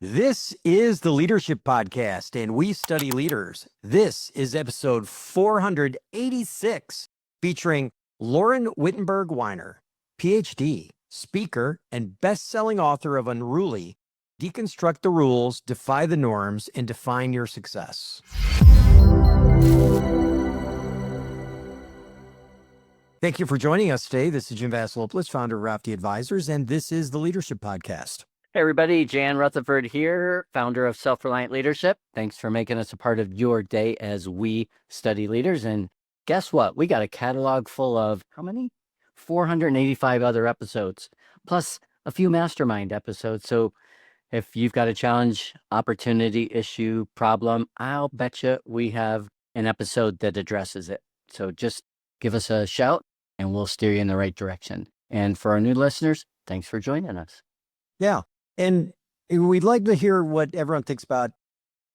This is the Leadership Podcast, and we study leaders. This is episode 486, featuring Lauren Wittenberg Weiner, PhD, speaker, and best-selling author of Unruly, Deconstruct the Rules, Defy the Norms, and Define Your Success. Thank you for joining us today. This is Jim Vasilopoulos, founder of Rafty Advisors, and this is the Leadership Podcast. Hey everybody, Jan Rutherford here, founder of Self-Reliant Leadership. Thanks for making us a part of your day as we study leaders. And guess what? We got a catalog full of, how many? 485 other episodes, plus a few mastermind episodes. So if you've got a challenge, opportunity, issue, problem, I'll bet you we have an episode that addresses it. So just give us a shout and we'll steer you in the right direction. And for our new listeners, thanks for joining us. Yeah. And we'd like to hear what everyone thinks about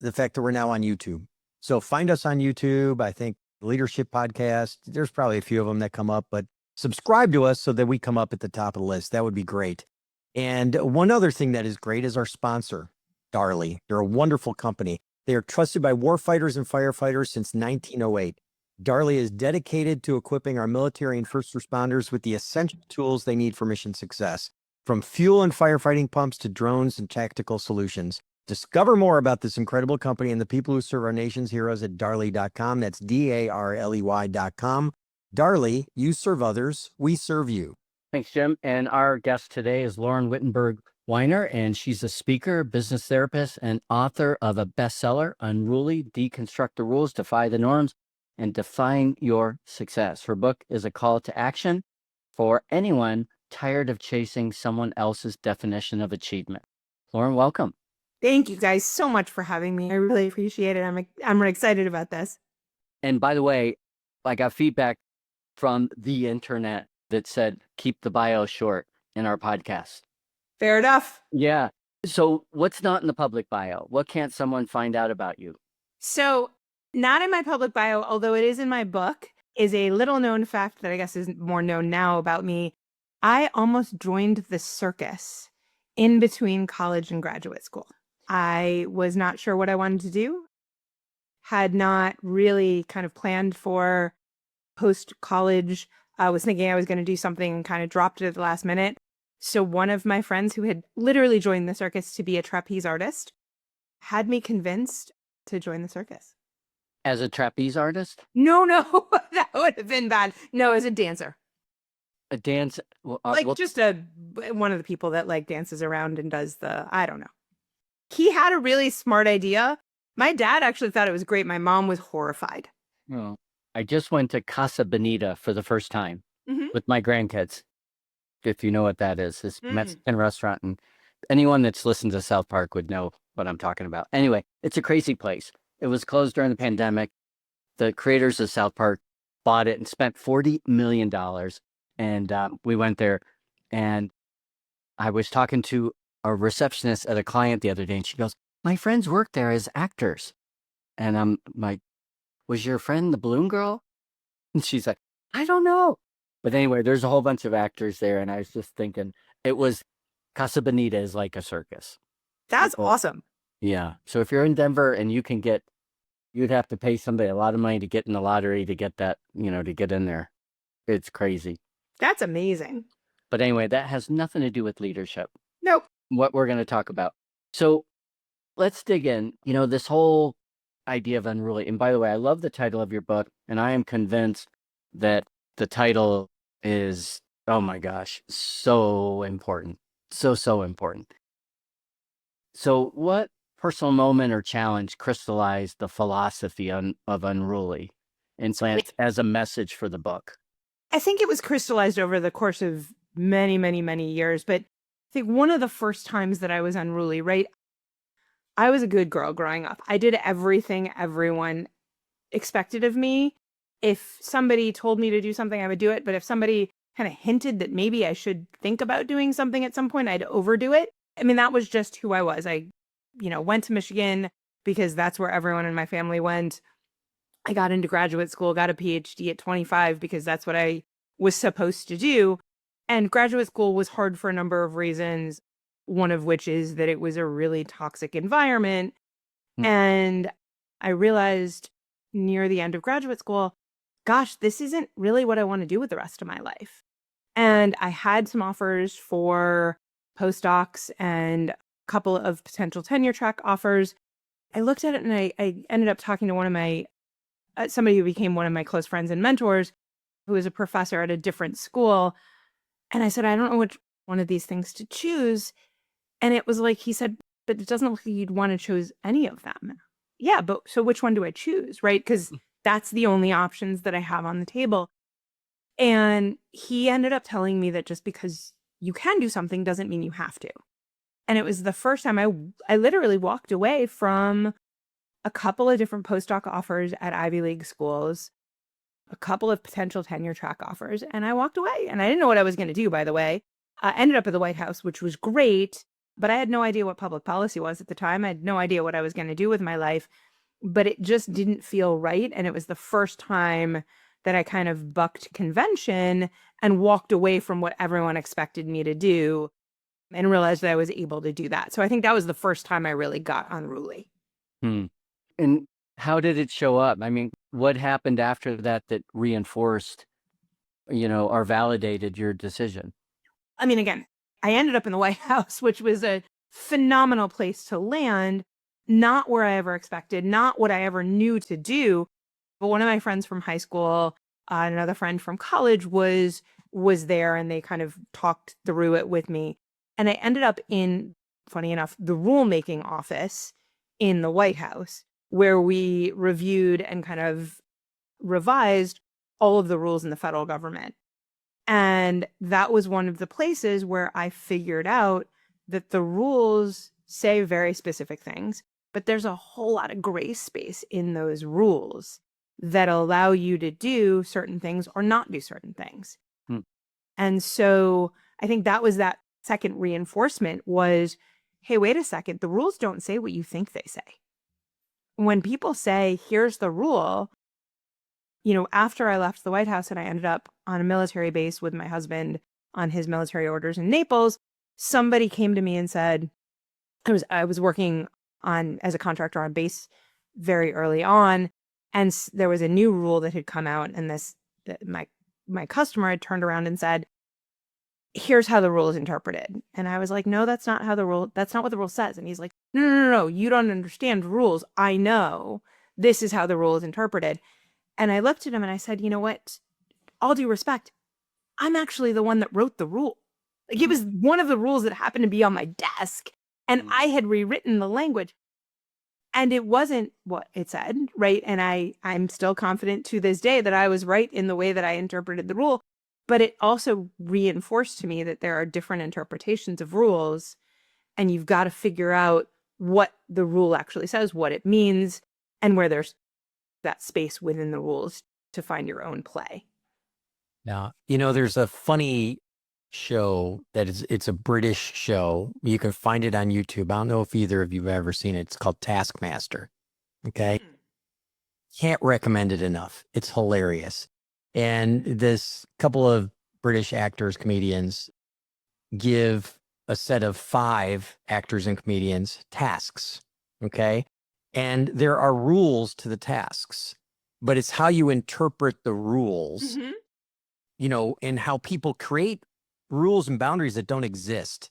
the fact that we're now on YouTube. So find us on YouTube. I think Leadership Podcast, there's probably a few of them that come up, but subscribe to us so that we come up at the top of the list. That would be great. And one other thing that is great is our sponsor, Darley. They're a wonderful company. They are trusted by warfighters and firefighters since 1908. Darley is dedicated to equipping our military and first responders with the essential tools they need for mission success. From fuel and firefighting pumps to drones and tactical solutions. Discover more about this incredible company and the people who serve our nation's heroes at darley.com. That's DARLEY.com. Darley, you serve others, we serve you. Thanks, Jim. And our guest today is Lauren Wittenberg Weiner, and she's a speaker, business therapist, and author of a bestseller, Unruly, Deconstruct the Rules, Defy the Norms, and Define Your Success. Her book is a call to action for anyone tired of chasing someone else's definition of achievement. Lauren, welcome. Thank you guys so much for having me. I really appreciate it. I'm excited about this. And by the way, I got feedback from the internet that said, keep the bio short in our podcast. Fair enough. Yeah. So what's not in the public bio? What can't someone find out about you? So not in my public bio, although it is in my book, is a little known fact that I guess is more known now about me. I almost joined the circus in between college and graduate school. I was not sure what I wanted to do, had not really kind of planned for post-college. I was thinking I was going to do something and kind of dropped it at the last minute. So one of my friends who had literally joined the circus to be a trapeze artist had me convinced to join the circus. As a trapeze artist? No, that would have been bad. No, as a dancer. A dance, just one of the people that like dances around and does I don't know. He had a really smart idea. My dad actually thought it was great. My mom was horrified. Oh, I just went to Casa Bonita for the first time with my grandkids. If you know what that is, this Mexican restaurant, and anyone that's listened to South Park would know what I'm talking about. Anyway, it's a crazy place. It was closed during the pandemic. The creators of South Park bought it and spent $40 million. And we went there, and I was talking to a receptionist at a client the other day, and she goes, my friends work there as actors. And I'm like, was your friend the balloon girl? And she's like, I don't know. But anyway, there's a whole bunch of actors there, and I was just thinking, it was, Casa Bonita is like a circus. That's awesome. Yeah. So if you're in Denver and you'd have to pay somebody a lot of money to get in the lottery to get that, to get in there. It's crazy. That's amazing. But anyway, that has nothing to do with leadership. Nope. What we're going to talk about. So let's dig in. This whole idea of unruly. And by the way, I love the title of your book. And I am convinced that the title is, oh my gosh, so important. So important. So what personal moment or challenge crystallized the philosophy of Unruly and as a message for the book? I think it was crystallized over the course of many, many, many years. But I think one of the first times that I was unruly, right? I was a good girl growing up. I did everything everyone expected of me. If somebody told me to do something, I would do it. But if somebody kind of hinted that maybe I should think about doing something at some point, I'd overdo it. I mean, that was just who I was. I, went to Michigan because that's where everyone in my family went. I got into graduate school, got a PhD at 25 because that's what I was supposed to do. And graduate school was hard for a number of reasons. one of which is that it was a really toxic environment. Hmm. And I realized near the end of graduate school, gosh, this isn't really what I want to do with the rest of my life. And I had some offers for postdocs and a couple of potential tenure track offers. I looked at it and I ended up talking to one of my, somebody who became one of my close friends and mentors, who was a professor at a different school. And I said, I don't know which one of these things to choose. And it was like, he said, but it doesn't look like you'd want to choose any of them. Yeah, but so which one do I choose, right? Because that's the only options that I have on the table. And he ended up telling me that just because you can do something doesn't mean you have to. And it was the first time I literally walked away from a couple of different postdoc offers at Ivy League schools, a couple of potential tenure track offers, and I walked away. And I didn't know what I was going to do, by the way. I ended up at the White House, which was great, but I had no idea what public policy was at the time. I had no idea what I was going to do with my life, but it just didn't feel right. And it was the first time that I kind of bucked convention and walked away from what everyone expected me to do and realized that I was able to do that. So I think that was the first time I really got unruly. Hmm. And how did it show up? I mean, what happened after that that reinforced, or validated your decision? I mean, again, I ended up in the White House, which was a phenomenal place to land, not where I ever expected, not what I ever knew to do. But one of my friends from high school, another friend from college was there, and they kind of talked through it with me. And I ended up in, funny enough, the rulemaking office in the White House, where we reviewed and kind of revised all of the rules in the federal government. And that was one of the places where I figured out that the rules say very specific things, but there's a whole lot of gray space in those rules that allow you to do certain things or not do certain things. Hmm. And so I think that was that second reinforcement was, hey, wait a second, the rules don't say what you think they say. When people say, here's the rule, after I left the White House and I ended up on a military base with my husband on his military orders in Naples, somebody came to me and said, I was working as a contractor on base very early on, and there was a new rule that had come out, and my customer had turned around and said, here's how the rule is interpreted. And I was like, no, that's not what the rule says. And he's like, no, you don't understand rules. I know this is how the rule is interpreted. And I looked at him and I said, you know what? All due respect, I'm actually the one that wrote the rule. Like, it was one of the rules that happened to be on my desk, and I had rewritten the language. And it wasn't what it said, right? And I'm still confident to this day that I was right in the way that I interpreted the rule. But it also reinforced to me that there are different interpretations of rules, and you've got to figure out what the rule actually says, what it means, and where there's that space within the rules to find your own play. Now, there's a funny show it's a British show. You can find it on YouTube. I don't know if either of you have ever seen it. It's called Taskmaster. Okay. Can't recommend it enough. It's hilarious. And this couple of British actors, comedians, give a set of 5 actors and comedians tasks. Okay. And there are rules to the tasks, but it's how you interpret the rules, and how people create rules and boundaries that don't exist.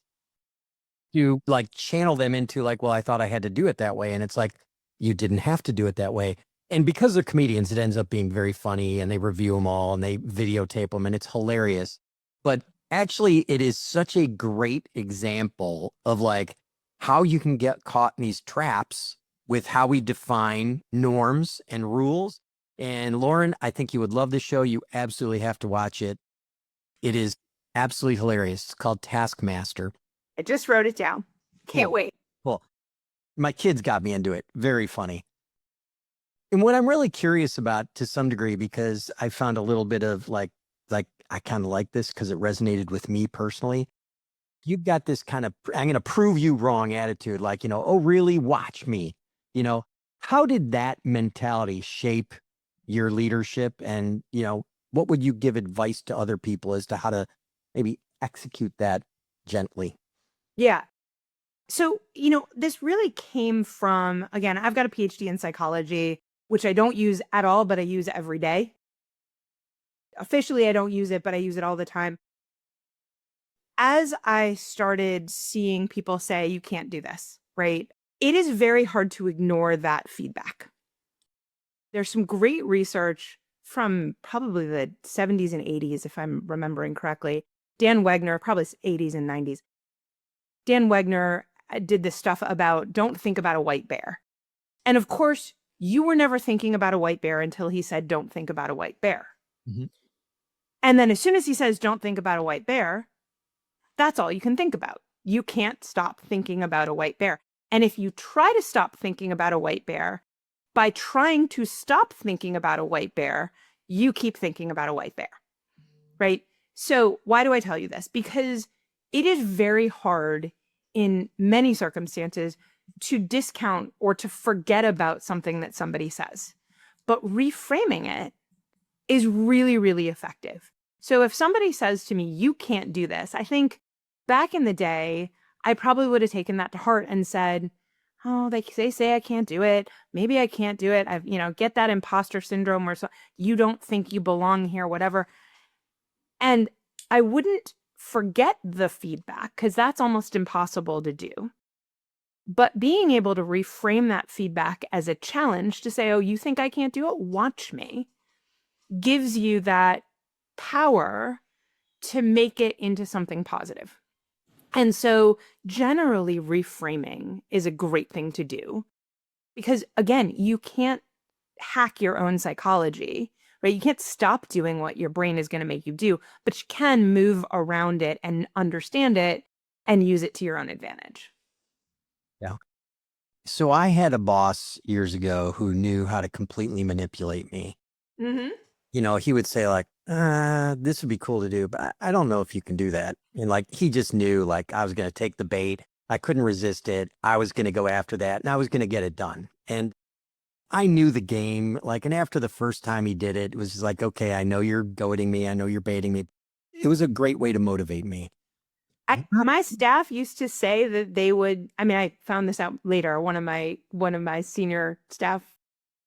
You channel them into well, I thought I had to do it that way. And it's like, you didn't have to do it that way. And because they're comedians, it ends up being very funny, and they review them all and they videotape them, and it's hilarious. But actually, it is such a great example of how you can get caught in these traps with how we define norms and rules. And Lauren, I think you would love this show. You absolutely have to watch it. It is absolutely hilarious. It's called Taskmaster. I just wrote it down. Can't wait. Cool. My kids got me into it. Very funny. And what I'm really curious about, to some degree, because I found a little bit of I kind of like this because it resonated with me personally. You've got this kind of, I'm going to prove you wrong attitude. Oh, really? Watch me. How did that mentality shape your leadership? And, what would you give advice to other people as to how to maybe execute that gently? Yeah. So, this really came from, again, I've got a PhD in psychology, which I don't use at all, but I use every day. Officially, I don't use it, but I use it all the time. As I started seeing people say, you can't do this, right? It is very hard to ignore that feedback. There's some great research from probably the 70s and 80s, if I'm remembering correctly. Dan Wegner, probably 80s and 90s. Dan Wegner did this stuff about don't think about a white bear. And of course, you were never thinking about a white bear until he said, don't think about a white bear. Mm-hmm. And then as soon as he says, don't think about a white bear, that's all you can think about. You can't stop thinking about a white bear. And if you try to stop thinking about a white bear, by trying to stop thinking about a white bear, you keep thinking about a white bear, right? So why do I tell you this? Because it is very hard in many circumstances to discount or to forget about something that somebody says. But reframing it is really, really effective. So if somebody says to me, you can't do this, I think back in the day, I probably would have taken that to heart and said, oh, they say I can't do it. Maybe I can't do it. I've, get that imposter syndrome or so you don't think you belong here, whatever. And I wouldn't forget the feedback because that's almost impossible to do. But being able to reframe that feedback as a challenge to say, oh, you think I can't do it? Watch me, gives you that power to make it into something positive. And so generally reframing is a great thing to do because, again, you can't hack your own psychology, right? You can't stop doing what your brain is going to make you do, but you can move around it and understand it and use it to your own advantage. Yeah. So I had a boss years ago who knew how to completely manipulate me. Mm-hmm. He would say like, this would be cool to do, but I don't know if you can do that. And like, he just knew like I was going to take the bait. I couldn't resist it. I was going to go after that and I was going to get it done. And I knew the game, like, and after the first time he did it, it was just like, okay, I know you're goading me. I know you're baiting me. It was a great way to motivate me. My staff used to say that they would, I found this out later. One of my senior staff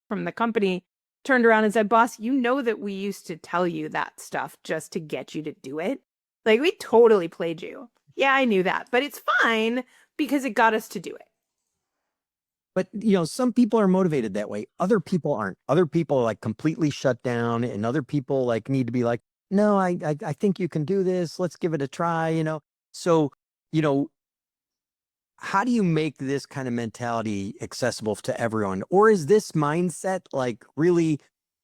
from the company turned around and said, boss, you know that we used to tell you that stuff just to get you to do it. Like we totally played you. Yeah, I knew that, but it's fine because it got us to do it. But, some people are motivated that way. Other people aren't. Other people are like completely shut down and other people like need to be like, no, I think you can do this. Let's give it a try, So, how do you make this kind of mentality accessible to everyone? Or is this mindset like really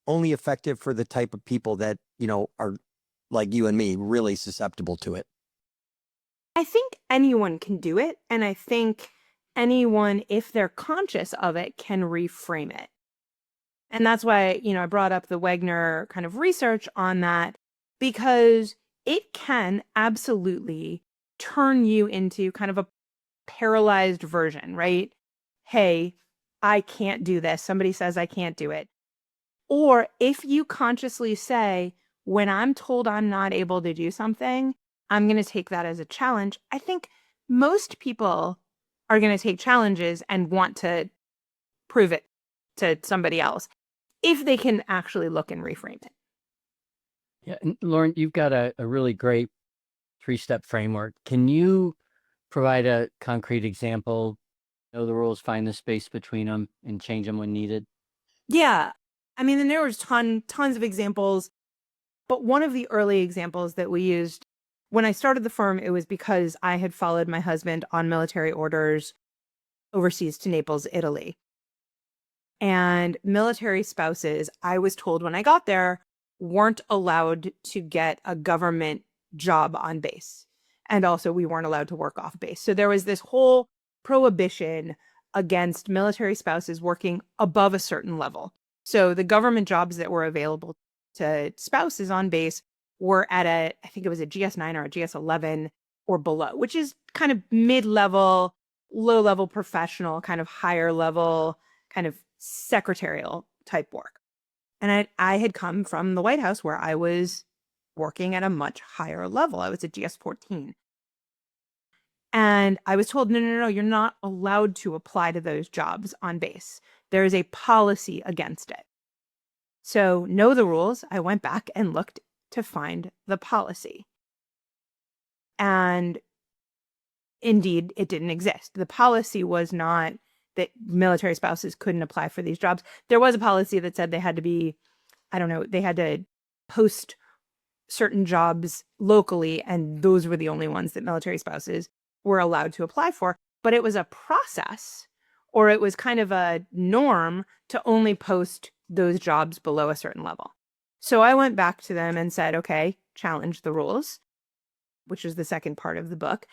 only effective for the type of people that, are like you and me, really susceptible to it? I think anyone can do it. And I think anyone, if they're conscious of it, can reframe it. And that's why, I brought up the Wegner kind of research on that, because it can absolutely turn you into kind of a paralyzed version, right? Hey, I can't do this. Somebody says I can't do it. Or if you consciously say, when I'm told I'm not able to do something, I'm going to take that as a challenge. I think most people are going to take challenges and want to prove it to somebody else if they can actually look and reframe it. Yeah, and Lauren, you've got a really great 3-step framework. Can you provide a concrete example? Know the rules, find the space between them, and change them when needed? Yeah. And there was tons of examples, but one of the early examples that we used when I started the firm, it was because I had followed my husband on military orders overseas to Naples, Italy. And military spouses, I was told when I got there, weren't allowed to get a government job on base. And also we weren't allowed to work off base. So there was this whole prohibition against military spouses working above a certain level. So the government jobs that were available to spouses on base were at I think it was a GS9 or a GS11 or below, which is kind of mid-level, low-level professional, kind of higher level, kind of secretarial type work. And I had come from the White House where I was working at a much higher level. I was a GS14. And I was told, no, you're not allowed to apply to those jobs on base. There is a policy against it. So know the rules. I went back and looked to find the policy. And indeed, it didn't exist. The policy was not that military spouses couldn't apply for these jobs. There was a policy that said they had to be, they had to post certain jobs locally, and those were the only ones that military spouses were allowed to apply for. But it was a process, or it was kind of a norm to only post those jobs below a certain level. So I went back to them and said, okay, challenge the rules, which is the second part of the book.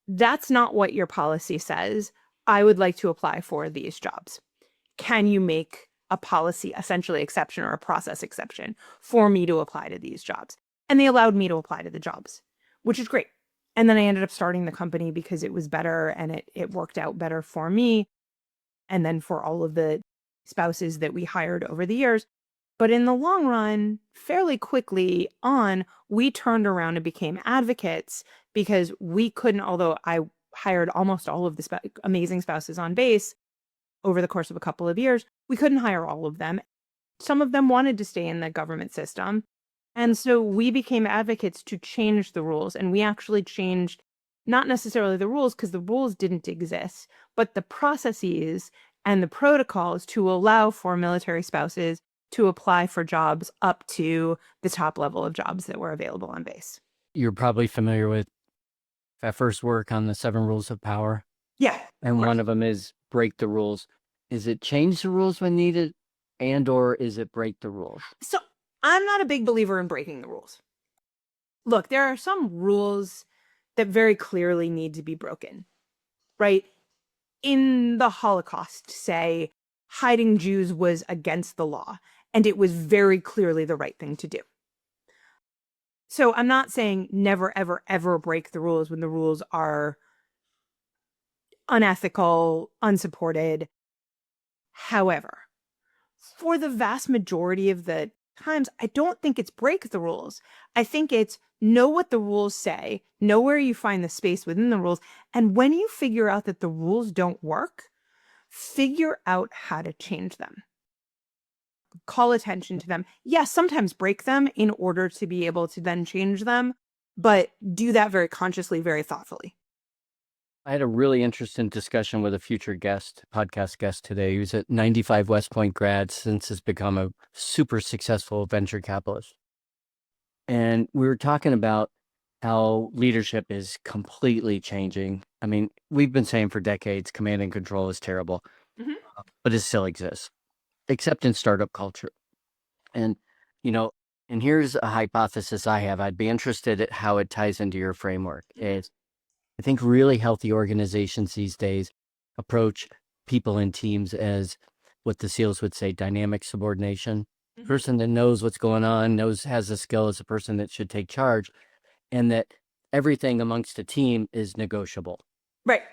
That's not what your policy says. I would like to apply for these jobs. Can you make a policy essentially exception or a process exception for me to apply to these jobs? And they allowed me to apply to the jobs, which is great. And then I ended up starting the company because it was better and it worked out better for me. And then for all of the spouses that we hired over the years. But in the long run, fairly quickly on, we turned around and became advocates because we couldn't, although I hired almost all of the amazing spouses on base over the course of a couple of years, we couldn't hire all of them. Some of them wanted to stay in the government system. And so we became advocates to change the rules. And we actually changed not necessarily the rules because the rules didn't exist, but the processes and the protocols to allow for military spouses to apply for jobs up to the top level of jobs that were available on base. You're probably familiar with that first work on the 7 rules of power. Yeah. And one of them is break the rules. Is it change the rules when needed or is it break the rules? So I'm not a big believer in breaking the rules. Look, there are some rules that very clearly need to be broken, right? In the Holocaust, say, hiding Jews was against the law, and it was very clearly the right thing to do. So I'm not saying never, ever, ever break the rules when the rules are unethical, unsupported. However, for the vast majority of the times, I don't think it's break the rules. I think it's know what the rules say, know where you find the space within the rules, and when you figure out that the rules don't work, figure out how to change them. Call attention to them. Yes, sometimes break them in order to be able to then change them, but do that very consciously, very thoughtfully. I had a really interesting discussion with a future podcast guest today. He was at 95 West Point grad, since has become a super successful venture capitalist. And we were talking about how leadership is completely changing. I mean, we've been saying for decades, command and control is terrible, but it still exists, except in startup culture. And, and here's a hypothesis I have. I'd be interested at how it ties into your framework. Is I think really healthy organizations these days approach people and teams as what the SEALs would say, dynamic subordination. Person that knows what's going on, has the skill, is a person that should take charge, and that everything amongst a team is negotiable. Right.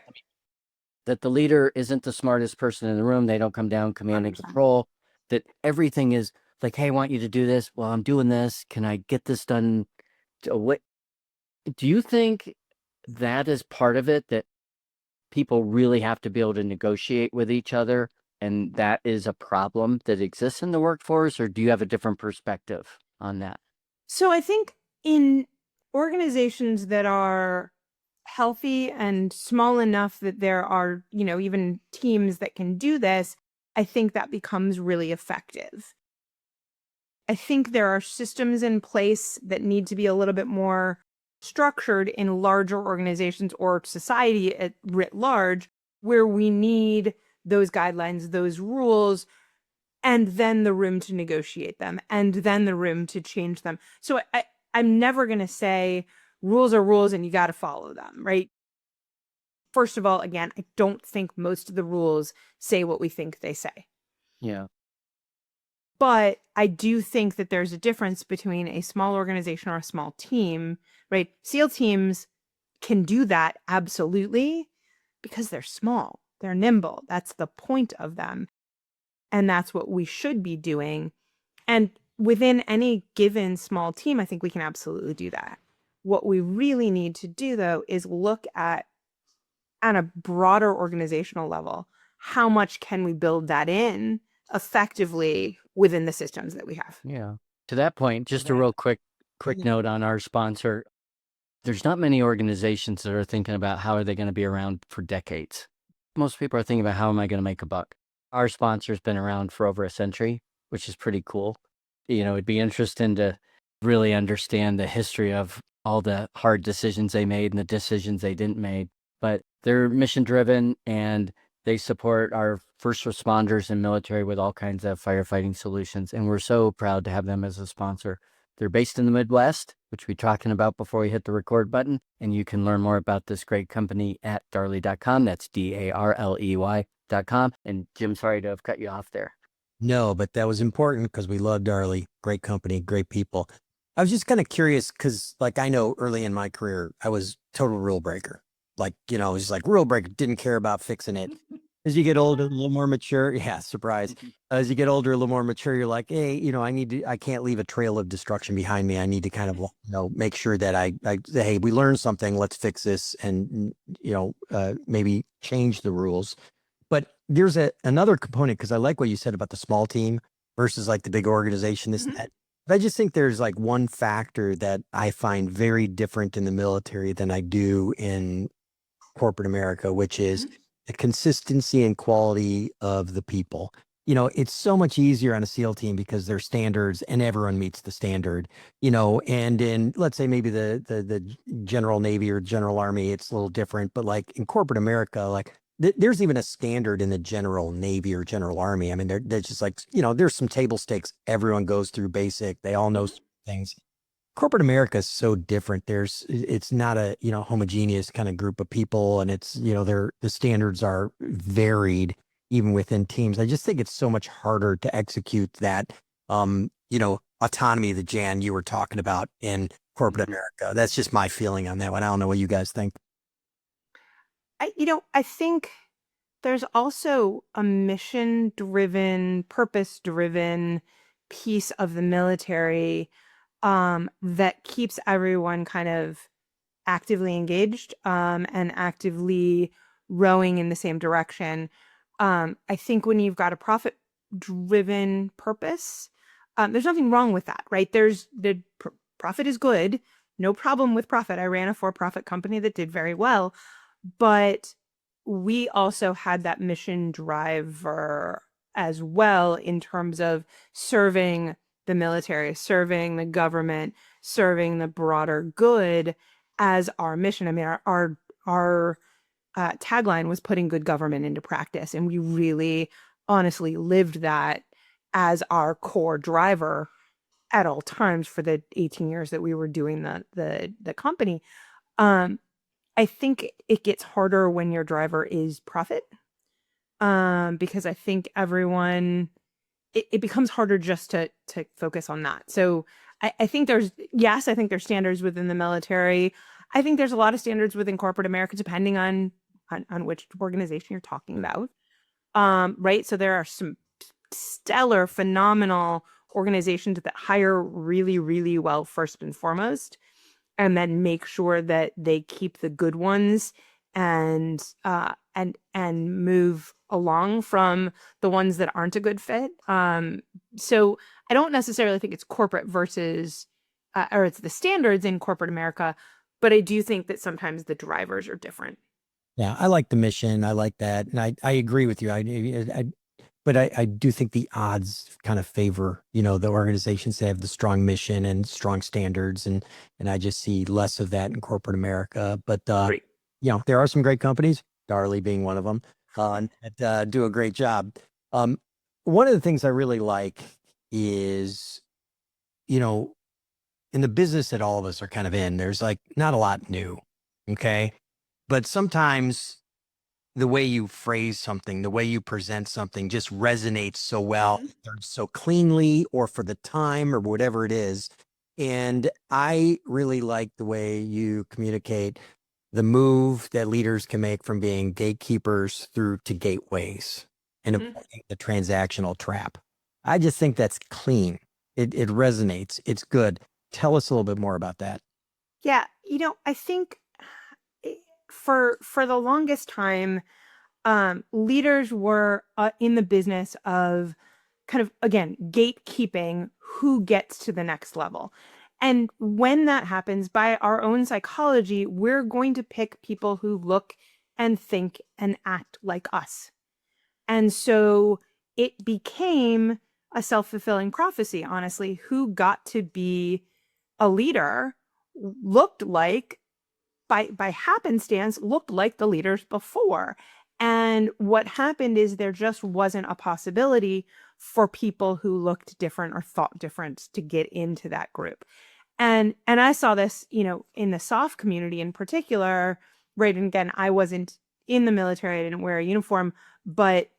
That the leader isn't the smartest person in the room. They don't come down command and control. That everything is like, hey, I want you to do this. Well, I'm doing this. Can I get this done? What do you think that is part of it, that people really have to be able to negotiate with each other, and that is a problem that exists in the workforce, or do you have a different perspective on that? So I think in organizations that are healthy and small enough that there are, even teams that can do this, I think that becomes really effective. I think there are systems in place that need to be a little bit more structured in larger organizations or society at writ large, where we need those guidelines, those rules, and then the room to negotiate them, and then the room to change them. So I'm never going to say rules are rules and you got to follow them, right? First of all, again, I don't think most of the rules say what we think they say. Yeah. But I do think that there's a difference between a small organization or a small team, right? SEAL teams can do that, absolutely, because they're small, they're nimble. That's the point of them. And that's what we should be doing. And within any given small team, I think we can absolutely do that. What we really need to do, though, is look at on a broader organizational level, how much can we build that in effectively within the systems that we have? Yeah. To that point, just a real quick note on our sponsor. There's not many organizations that are thinking about how are they going to be around for decades. Most people are thinking about how am I going to make a buck. Our sponsor's been around for over a century, which is pretty cool. It'd be interesting to really understand the history of all the hard decisions they made and the decisions they didn't make. But they're mission driven and they support our first responders and military with all kinds of firefighting solutions. And we're so proud to have them as a sponsor. They're based in the Midwest, which we talking about before we hit the record button. And you can learn more about this great company at darley.com. That's DARLEY.com. And Jim, sorry to have cut you off there. No, but that was important because we love Darley. Great company, great people. I was just kind of curious because, like, I know early in my career, I was total rule breaker. Like, it was just like rule breaker, didn't care about fixing it. As you get older, a little more mature. Yeah, surprise. As you get older, a little more mature, you're like, hey, I can't leave a trail of destruction behind me. I need to kind of, make sure that I say, hey, we learned something. Let's fix this and, maybe change the rules. But there's another component, because I like what you said about the small team versus like the big organization, this and that. But I just think there's like one factor that I find very different in the military than I do in corporate America, which is the consistency and quality of the people. It's so much easier on a SEAL team because there's standards and everyone meets the standard, and in, let's say, maybe the general Navy or general Army, it's a little different. But like in corporate America, like there's even a standard in the general Navy or general Army. I mean, they're just like, there's some table stakes. Everyone goes through basic. They all know things. Corporate America is so different. It's not a, homogeneous kind of group of people. And it's, the standards are varied even within teams. I just think it's so much harder to execute that, autonomy that Jan, you were talking about in corporate America. That's just my feeling on that one. I don't know what you guys think. I think there's also a mission-driven, purpose-driven piece of the military that keeps everyone kind of actively engaged and actively rowing in the same direction. I think when you've got a profit-driven purpose, there's nothing wrong with that, right? Profit is good. No problem with profit. I ran a for-profit company that did very well. But we also had that mission driver as well in terms of serving the military, serving the government, serving the broader good as our mission. I mean, our tagline was putting good government into practice, and we really honestly lived that as our core driver at all times for the 18 years that we were doing the company. I think it gets harder when your driver is profit, because I think it becomes harder just to focus on that. So I think there's standards within the military. I think there's a lot of standards within corporate America, depending on which organization you're talking about. Right. So there are some stellar, phenomenal organizations that hire really, really well first and foremost, and then make sure that they keep the good ones and move along from the ones that aren't a good fit. So I don't necessarily think it's corporate versus, or it's the standards in corporate America, but I do think that sometimes the drivers are different. Yeah, I like the mission. I like that. And I agree with you. But I do think the odds kind of favor, the organizations that have the strong mission and strong standards. And I just see less of that in corporate America. But, there are some great companies, Darley being one of them, that do a great job. One of the things I really like is, in the business that all of us are kind of in, there's like not a lot new. Okay. But sometimes the way you phrase something, the way you present something just resonates so well, so cleanly, or for the time or whatever it is. And I really like the way you communicate the move that leaders can make from being gatekeepers through to gateways and avoiding the transactional trap. I just think that's clean. It resonates. It's good. Tell us a little bit more about that. Yeah. I think for the longest time, leaders were in the business of kind of, again, gatekeeping who gets to the next level. And when that happens, by our own psychology, we're going to pick people who look and think and act like us. And so it became a self-fulfilling prophecy, honestly. Who got to be a leader looked like, by happenstance, looked like the leaders before. And what happened is there just wasn't a possibility for people who looked different or thought different to get into that group. And I saw this, in the SOF community in particular, right? And again, I wasn't in the military, I didn't wear a uniform, but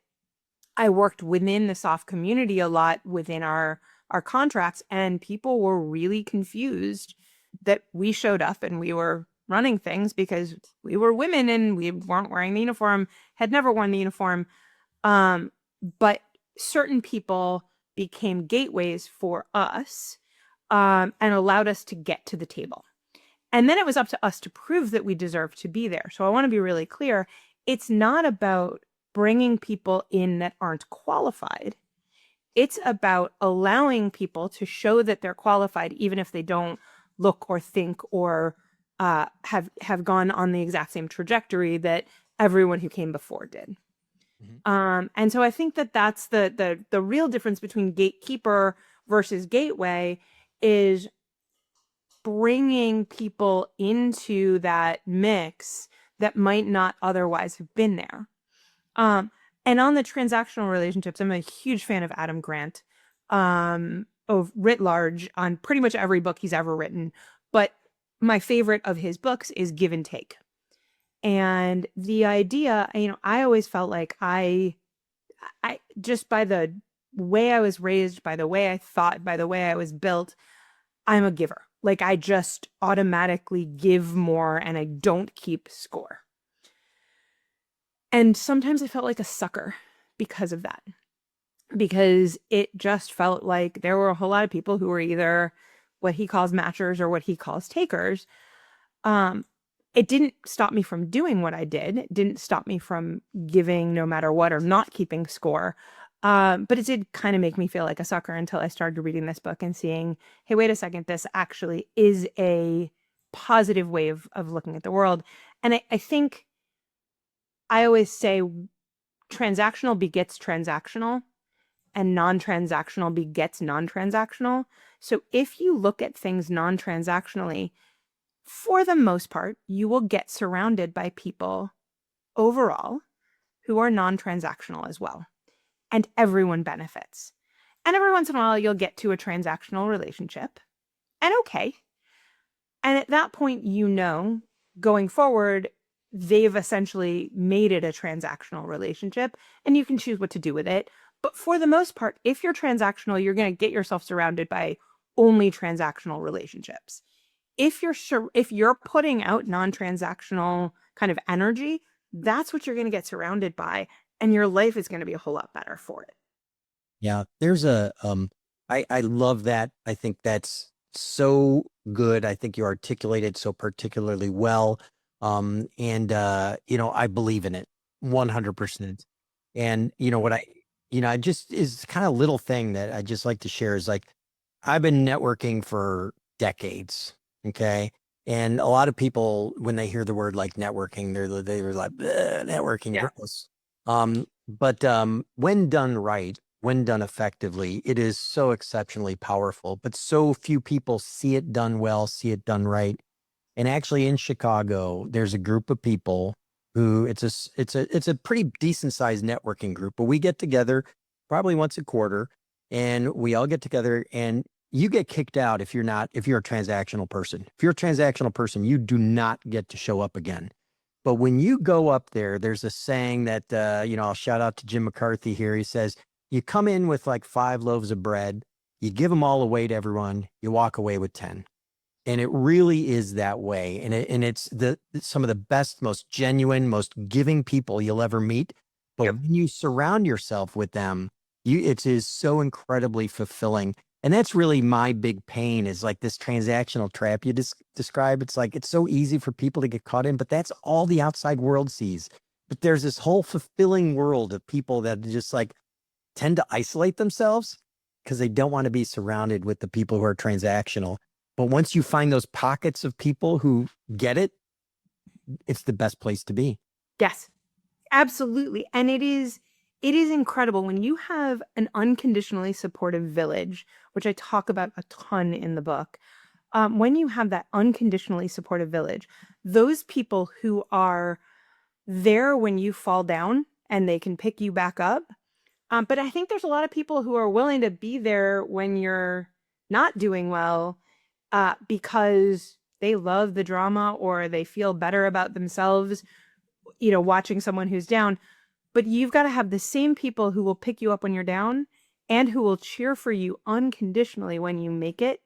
I worked within the SOF community a lot within our contracts, and people were really confused that we showed up and we were running things because we were women and we weren't wearing the uniform, had never worn the uniform. But certain people became gateways for us, and allowed us to get to the table. And then it was up to us to prove that we deserved to be there. So I want to be really clear. It's not about bringing people in that aren't qualified. It's about allowing people to show that they're qualified, even if they don't look or think or have gone on the exact same trajectory that everyone who came before did. Mm-hmm. And so I think that that's the real difference between gatekeeper versus gateway, is bringing people into that mix that might not otherwise have been there. And on the transactional relationships, I'm a huge fan of Adam Grant, of writ large on pretty much every book he's ever written. But my favorite of his books is Give and Take. And the idea, I always felt like I just by the way I was raised, by the way I thought, by the way I was built, I'm a giver. Like, I just automatically give more and I don't keep score. And sometimes I felt like a sucker because of that, because it just felt like there were a whole lot of people who were either what he calls matchers or what he calls takers. It didn't stop me from doing what I did. It didn't stop me from giving no matter what or not keeping score. But it did kind of make me feel like a sucker until I started reading this book and seeing, hey, wait a second, this actually is a positive way of looking at the world. And I think I always say transactional begets transactional and non-transactional begets non-transactional. So if you look at things non-transactionally, for the most part, you will get surrounded by people overall who are non-transactional as well. And everyone benefits. And every once in a while, you'll get to a transactional relationship. And okay. And at that point, going forward, they've essentially made it a transactional relationship, and you can choose what to do with it. But for the most part, if you're transactional, you're going to get yourself surrounded by only transactional relationships. If you're putting out non-transactional kind of energy, that's what you're going to get surrounded by, and your life is going to be a whole lot better for it. Yeah, there's I love that. I think that's so good. I think you articulated so particularly well. I believe in it 100%. And I just is kind of little thing that I just like to share is like, I've been networking for decades. Okay. And a lot of people, when they hear the word like networking, they're like, networking. Yeah. Gross. But when done right, when done effectively, it is so exceptionally powerful, but so few people see it done well, see it done right. And actually in Chicago, there's a group of people who it's a pretty decent sized networking group, but we get together probably once a quarter and we all get together, and you get kicked out if you're a transactional person. If you're a transactional person, you do not get to show up again. But when you go up there, there's a saying that, I'll shout out to Jim McCarthy here. He says, you come in with like 5 loaves of bread, you give them all away to everyone, you walk away with 10. And it really is that way. And it's some of the best, most genuine, most giving people you'll ever meet. But when you surround yourself with them, it is so incredibly fulfilling. And that's really my big pain is like this transactional trap you describe. It's like, it's so easy for people to get caught in, but that's all the outside world sees. But there's this whole fulfilling world of people that just like tend to isolate themselves because they don't want to be surrounded with the people who are transactional. But once you find those pockets of people who get it, it's the best place to be. Yes, absolutely. And it is incredible when you have an unconditionally supportive village, which I talk about a ton in the book. When you have that unconditionally supportive village, those people who are there when you fall down and they can pick you back up. But I think there's a lot of people who are willing to be there when you're not doing well because they love the drama or they feel better about themselves, watching someone who's down. But you've got to have the same people who will pick you up when you're down and who will cheer for you unconditionally when you make it.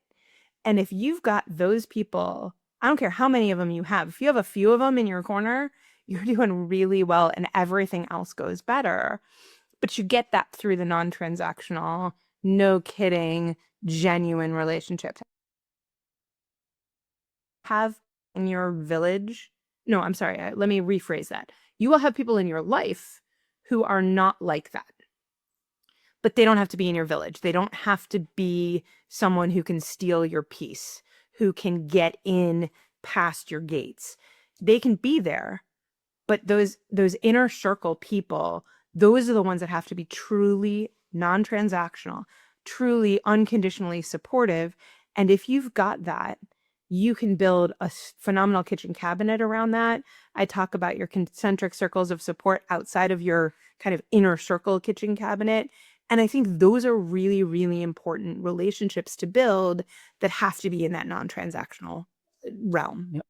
And if you've got those people, I don't care how many of them you have, if you have a few of them in your corner, you're doing really well and everything else goes better. But you get that through the non-transactional, no kidding, genuine relationships. Have in your village, no, I'm sorry, let me rephrase that. You will have people in your life who are not like that. But they don't have to be in your village. They don't have to be someone who can steal your peace, who can get in past your gates. They can be there, but those inner circle people, those are the ones that have to be truly non-transactional, truly unconditionally supportive. And if you've got that, you can build a phenomenal kitchen cabinet around that. I talk about your concentric circles of support outside of your kind of inner circle kitchen cabinet. And I think those are really, really important relationships to build that have to be in that non-transactional realm. Yep.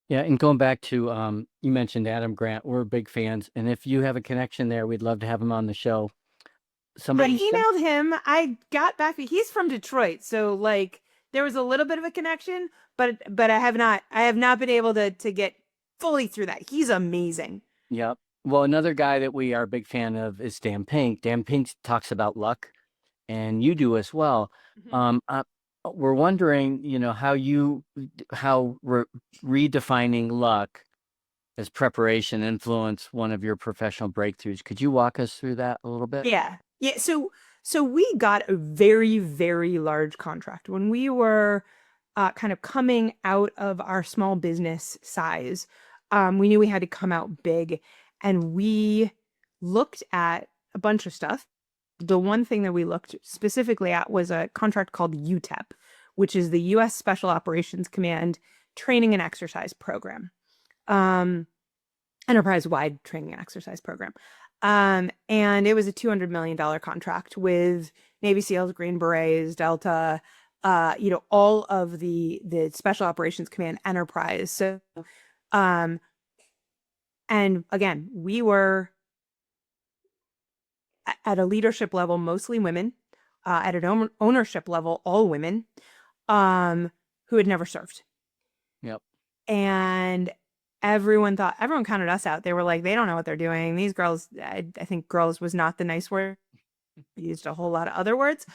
Yeah, and going back to you mentioned Adam Grant, we're big fans, and if you have a connection there, we'd love to have him on the show. I emailed him. I got back. He's from Detroit, so like there was a little bit of a connection, but I have not been able to get fully through that. He's amazing. Yep. Well, another guy that we are a big fan of is Dan Pink. Dan Pink talks about luck, and you do as well. We're wondering, how redefining luck as preparation influence one of your professional breakthroughs. Could you walk us through that a little bit? Yeah. So we got a very, very large contract when we were kind of coming out of our small business size. We knew we had to come out big, and we looked at a bunch of stuff. The one thing that we looked specifically at was a contract called UTEP, which is the U.S. Special Operations Command Training and Exercise Program, enterprise-wide training and exercise program. And it was a $200 million contract with Navy SEALs, Green Berets, Delta, all of the Special Operations Command enterprise. So, and again, we were at a leadership level, mostly women, at an ownership level, all women, who had never served. Yep. And everyone counted us out. They were like, they don't know what they're doing. These girls, I think girls was not the nice word. We used a whole lot of other words.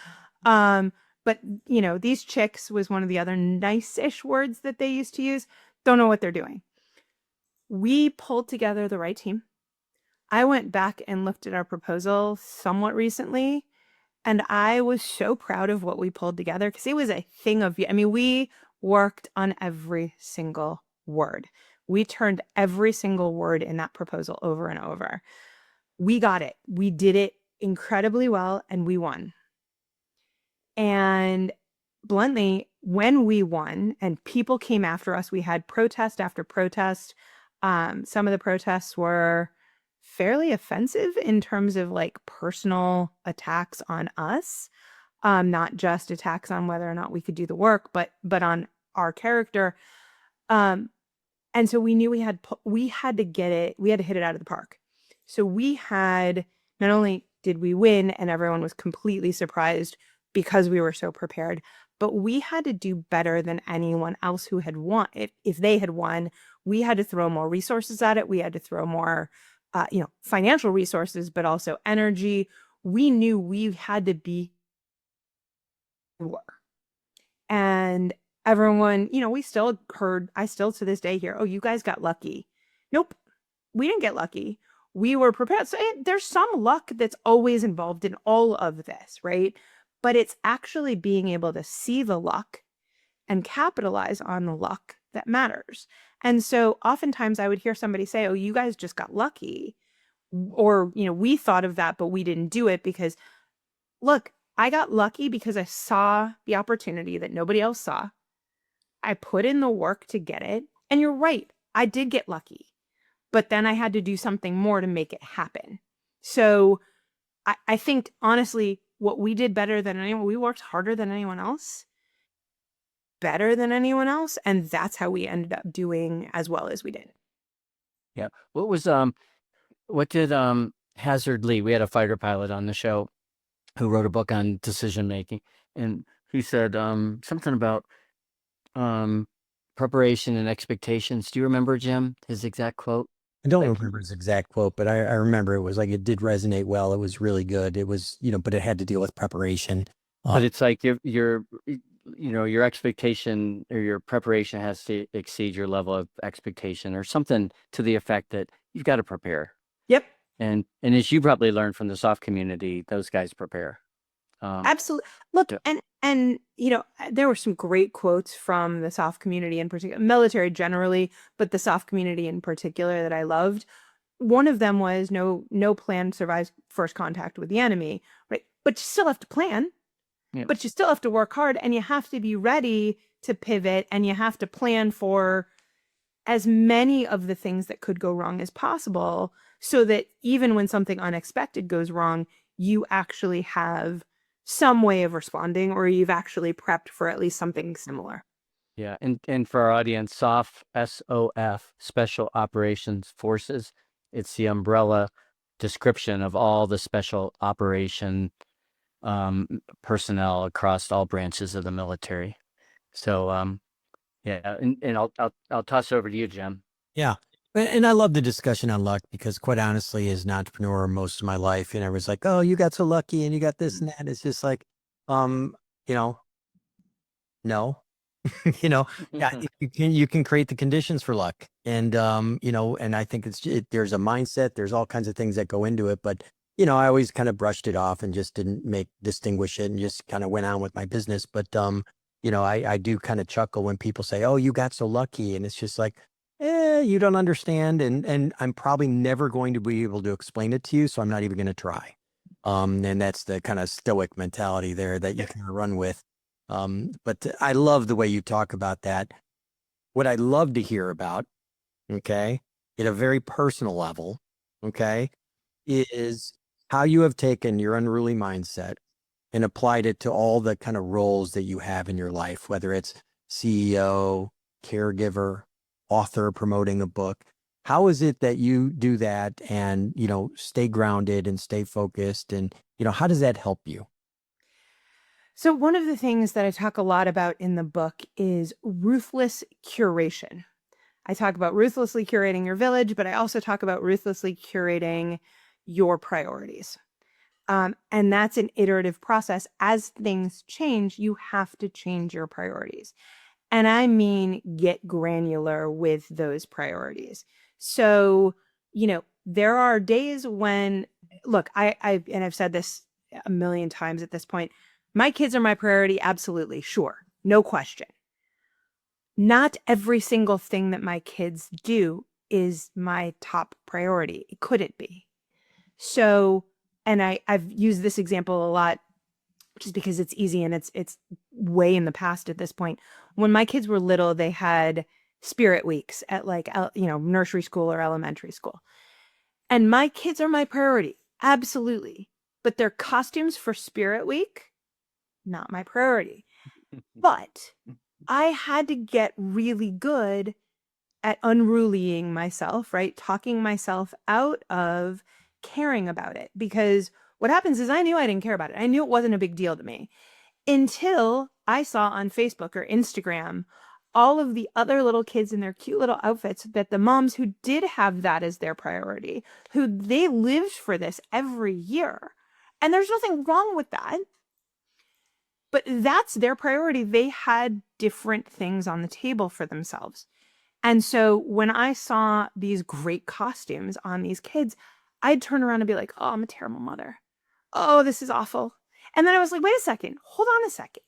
But these chicks was one of the other nice-ish words that they used to use. Don't know what they're doing. We pulled together the right team. I went back and looked at our proposal somewhat recently, and I was so proud of what we pulled together because it was a thing of, we worked on every single word. We turned every single word in that proposal over and over. We got it. We did it incredibly well, and we won. And bluntly, when we won and people came after us, we had protest after protest. Some of the protests were fairly offensive in terms of like personal attacks on us, not just attacks on whether or not we could do the work, but on our character. And so we knew we had to get it. We had to hit it out of the park. So we had, not only did we win and everyone was completely surprised because we were so prepared, but we had to do better than anyone else who had won. If they had won, we had to throw more resources at it. We had to throw more, financial resources, but also energy. We knew we had to be were. And everyone, we still heard, I still to this day hear, oh, you guys got lucky. Nope, we didn't get lucky. We were prepared. So there's some luck that's always involved in all of this, right? But it's actually being able to see the luck and capitalize on the luck that matters. And so oftentimes I would hear somebody say, oh, you guys just got lucky. Or, we thought of that, but we didn't do it because, look, I got lucky because I saw the opportunity that nobody else saw. I put in the work to get it. And you're right, I did get lucky. But then I had to do something more to make it happen. So I think, honestly, what we did better than anyone, we worked harder than anyone else, better than anyone else. And that's how we ended up doing as well as we did. Yeah. What did Hazard Lee, we had a fighter pilot on the show who wrote a book on decision making, and he said something about preparation and expectations. Do you remember, Jim, his exact quote? I don't remember his exact quote, but I remember it was like, it did resonate well. It was really good. It was, but it had to deal with preparation. But it's like your expectation or your preparation has to exceed your level of expectation, or something to the effect that you've got to prepare. Yep. And as you probably learned from the soft community, those guys prepare. Absolutely. Look, yeah. and there were some great quotes from the soft community in particular, military generally, but the soft community in particular that I loved. One of them was no plan survives first contact with the enemy, right? But you still have to plan, but you still have to work hard, and you have to be ready to pivot, and you have to plan for as many of the things that could go wrong as possible, so that even when something unexpected goes wrong, you actually have some way of responding, or you've actually prepped for at least something similar. Yeah. And for our audience, SOF, SOF, Special Operations Forces, it's the umbrella description of all the special operation personnel across all branches of the military. So, yeah. And I'll toss it over to you, Jim. Yeah. And I love the discussion on luck, because quite honestly, as an entrepreneur, most of my life, I was like, oh, you got so lucky and you got this and that. It's just like, no, yeah, you can create the conditions for luck. And, and I think there's a mindset, there's all kinds of things that go into it, but, I always kind of brushed it off and just didn't distinguish it, and just kind of went on with my business. But, I do kind of chuckle when people say, oh, you got so lucky. And it's just like, you don't understand. And I'm probably never going to be able to explain it to you. So I'm not even going to try. And that's the kind of stoic mentality there that you can run with. But I love the way you talk about that. What I love to hear about, okay, at a very personal level, okay, is how you have taken your unruly mindset and applied it to all the kind of roles that you have in your life, whether it's CEO, caregiver, author, promoting a book. How is it that you do that and, stay grounded and stay focused? And, how does that help you? So one of the things that I talk a lot about in the book is ruthless curation. I talk about ruthlessly curating your village, but I also talk about ruthlessly curating your priorities. And that's an iterative process. As things change, you have to change your priorities. And I mean, get granular with those priorities. So, there are days when, look, I've said this a million times at this point, my kids are my priority. Absolutely. Sure. No question. Not every single thing that my kids do is my top priority. It couldn't be. So, and I've used this example a lot, just because it's easy and it's way in the past at this point. When my kids were little, they had spirit weeks at nursery school or elementary school. And my kids are my priority. Absolutely. But their costumes for Spirit Week, not my priority. But I had to get really good at unrulying myself, right? Talking myself out of caring about it. Because what happens is I knew I didn't care about it. I knew it wasn't a big deal to me until I saw on Facebook or Instagram all of the other little kids in their cute little outfits, that the moms who did have that as their priority, who they lived for this every year. And there's nothing wrong with that. But that's their priority. They had different things on the table for themselves. And so when I saw these great costumes on these kids, I'd turn around and be like, oh, I'm a terrible mother. Oh, this is awful. And then I was like, wait a second, hold on a second.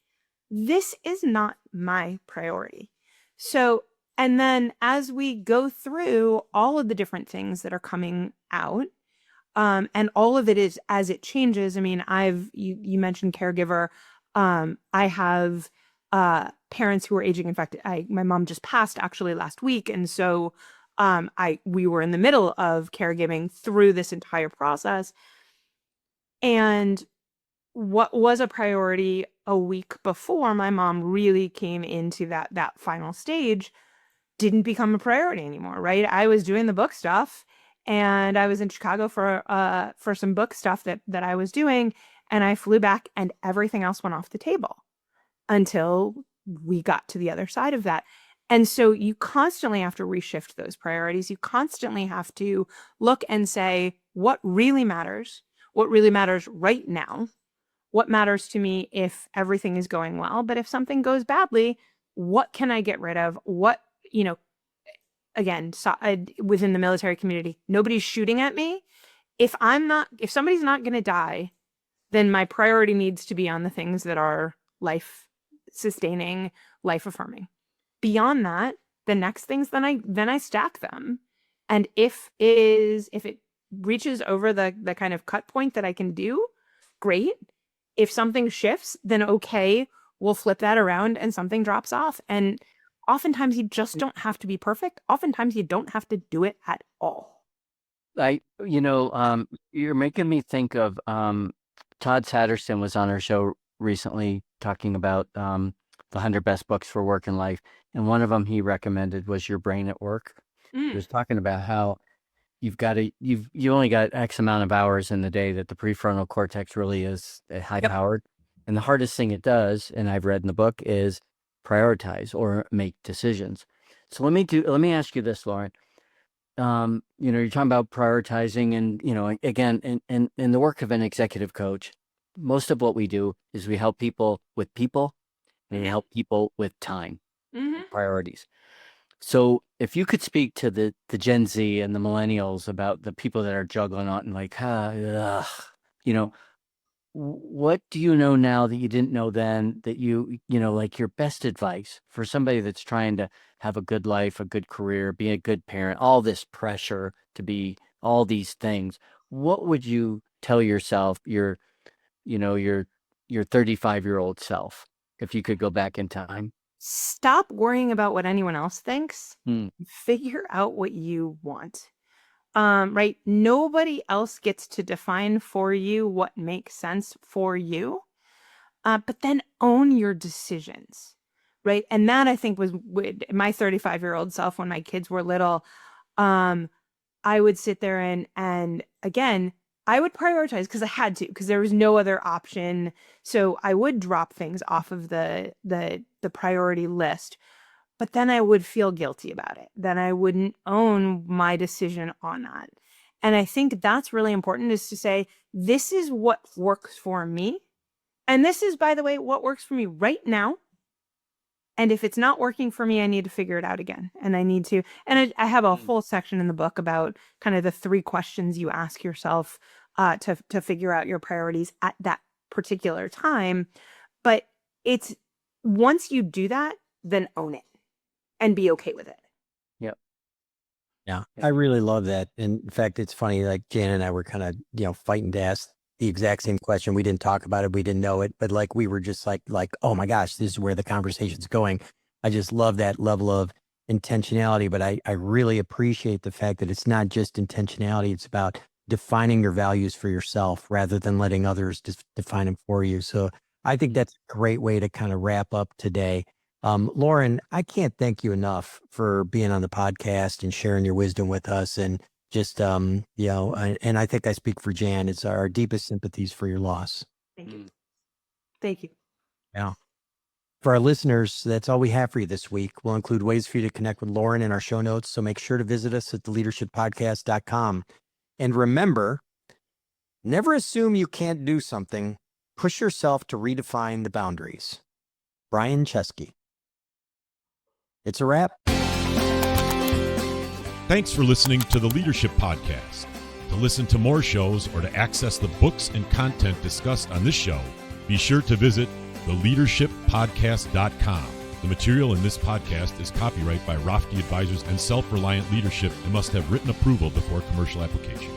This is not my priority. So, and then as we go through all of the different things that are coming out, and all of it is as it changes. I mean, you mentioned caregiver. I have parents who are aging. In fact, my mom just passed actually last week. And so we were in the middle of caregiving through this entire process. And what was a priority a week before my mom really came into that final stage didn't become a priority anymore, right? I was doing the book stuff and I was in Chicago for some book stuff that I was doing, and I flew back and everything else went off the table until we got to the other side of that. And so you constantly have to reshift those priorities. You constantly have to look and say, what really matters right now? What matters to me if everything is going well? But if something goes badly, what can I get rid of? What, again, within the military community, nobody's shooting at me. If somebody's not going to die, then my priority needs to be on the things that are life sustaining, life affirming. Beyond that, the next things, then I stack them. And if it reaches over the kind of cut point that I can do, great. If something shifts, then okay, we'll flip that around and something drops off. And oftentimes you just don't have to be perfect. Oftentimes you don't have to do it at all. You're making me think of Todd Satterson was on our show recently talking about the 100 best books for work and life. And one of them he recommended was Your Brain at Work. He was talking about how you only got X amount of hours in the day that the prefrontal cortex really is high powered. Yep. And the hardest thing it does, and I've read in the book, is prioritize or make decisions. So let me ask you this, Lauren. You're talking about prioritizing and, again, in the work of an executive coach, most of what we do is we help people with people and we help people with time, priorities. So if you could speak to the Gen Z and the millennials about the people that are juggling on and like, what do you know now that you didn't know then that like your best advice for somebody that's trying to have a good life, a good career, be a good parent, all this pressure to be all these things, what would you tell yourself, your 35-year-old self, if you could go back in time? Stop worrying about what anyone else thinks. Figure out what you want. Right? Nobody else gets to define for you what makes sense for you. But then own your decisions, right? And that, I think, was with my 35-year-old self when my kids were little. I would sit there and again, I would prioritize because I had to, because there was no other option. So I would drop things off of the priority list, but then I would feel guilty about it. Then I wouldn't own my decision on that. And I think that's really important, is to say, this is what works for me. And this is, by the way, what works for me right now. And if it's not working for me, I need to figure it out again. And I need to, and I have a whole section in the book about kind of the 3 questions you ask yourself to figure out your priorities at that particular time. But it's, once you do that, then own it and be okay with it. Yep. Yeah, I really love that. In fact, it's funny, like Jan and I were kind of, fighting to ask the exact same question. We didn't talk about it. We didn't know it, but like, we were just like, oh my gosh, this is where the conversation's going. I just love that level of intentionality, but I really appreciate the fact that it's not just intentionality. It's about defining your values for yourself rather than letting others define them for you. So I think that's a great way to kind of wrap up today. Lauren, I can't thank you enough for being on the podcast and sharing your wisdom with us. And just, and I think I speak for Jan. It's our deepest sympathies for your loss. Thank you. Thank you. Yeah. For our listeners, that's all we have for you this week. We'll include ways for you to connect with Lauren in our show notes. So make sure to visit us at theleadershippodcast.com. And remember, never assume you can't do something Push yourself to redefine the boundaries. Brian Chesky. It's a wrap. Thanks for listening to the Leadership Podcast. To listen to more shows or to access the books and content discussed on this show, be sure to visit theleadershippodcast.com. The material in this podcast is copyright by Rafti Advisors and Self-Reliant Leadership and must have written approval before commercial application.